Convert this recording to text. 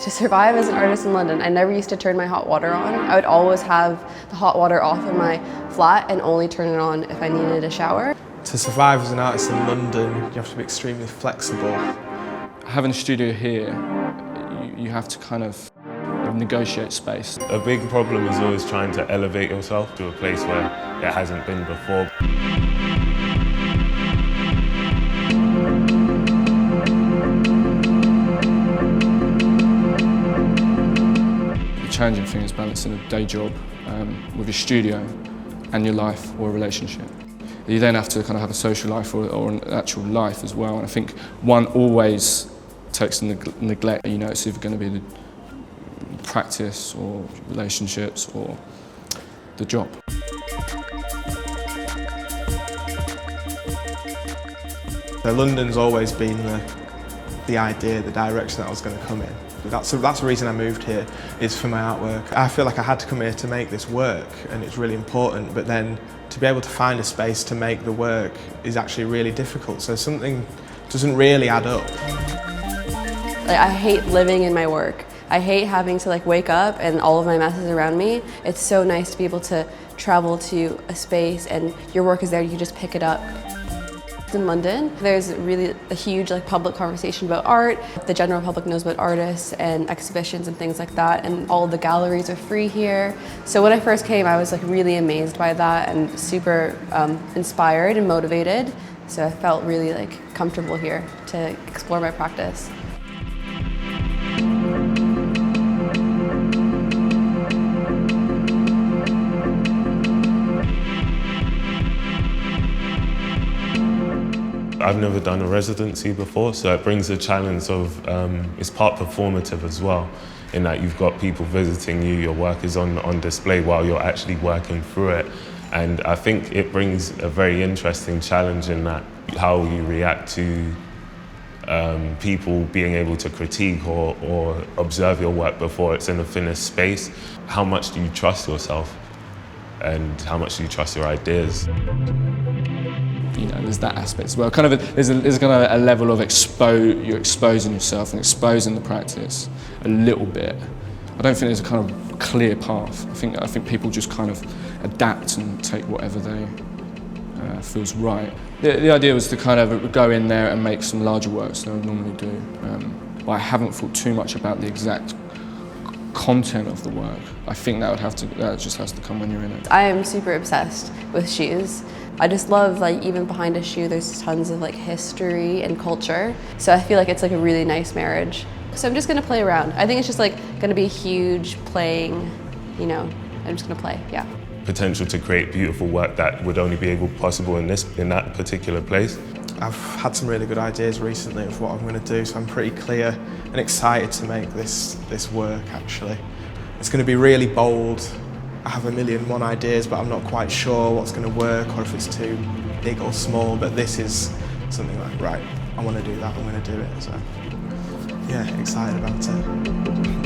To survive as an artist in London, I never used to turn my hot water on. I would always have the hot water off in my flat and only turn it on if I needed a shower. To survive as an artist in London, you have to be extremely flexible. Having a studio here, you have to kind of negotiate space. A big problem is always trying to elevate yourself to a place where it hasn't been before. The challenging thing is balancing a day job with your studio and your life or a relationship. You then have to kind of have a social life or an actual life as well, and I think one always takes neglect. You know, it's either going to be the practice or relationships or the job. So London's always been the idea, the direction that I was going to come in. That's the reason I moved here, is for my artwork. I feel like I had to come here to make this work, and it's really important, but then to be able to find a space to make the work is actually really difficult, so something doesn't really add up. Like, I hate living in my work. I hate having to wake up and all of my mess is around me. It's so nice to be able to travel to a space and your work is there, you just pick it up. In London, there's really a huge public conversation about art. The general public knows about artists and exhibitions and things like that, and all of the galleries are free here. So when I first came, I was really amazed by that and super inspired and motivated. So I felt really comfortable here to explore my practice. I've never done a residency before, so it brings a challenge of, it's part performative as well, in that you've got people visiting you, your work is on display while you're actually working through it. And I think it brings a very interesting challenge in that, how you react to people being able to critique or observe your work before it's in a finished space. How much do you trust yourself? And how much do you trust your ideas? You know, there's that aspect as well. There's kind of a level of you're exposing yourself and exposing the practice a little bit. I don't think there's a kind of clear path. I think people just kind of adapt and take whatever they feels right. The idea was to kind of go in there and make some larger works than I would normally do. But I haven't thought too much about the exact content of the work. I think that just has to come when you're in it. I am super obsessed with shoes. I just love, even behind a shoe, there's tons of history and culture. So I feel like it's a really nice marriage. So I'm just gonna play around. I think it's just gonna be huge playing, I'm just gonna play, yeah. Potential to create beautiful work that would only be possible in that particular place. I've had some really good ideas recently of what I'm going to do, so I'm pretty clear and excited to make this work actually. It's going to be really bold. I have 1,000,001 ideas, but I'm not quite sure what's going to work or if it's too big or small, but this is something right, I want to do that, I'm going to do it. So yeah, excited about it.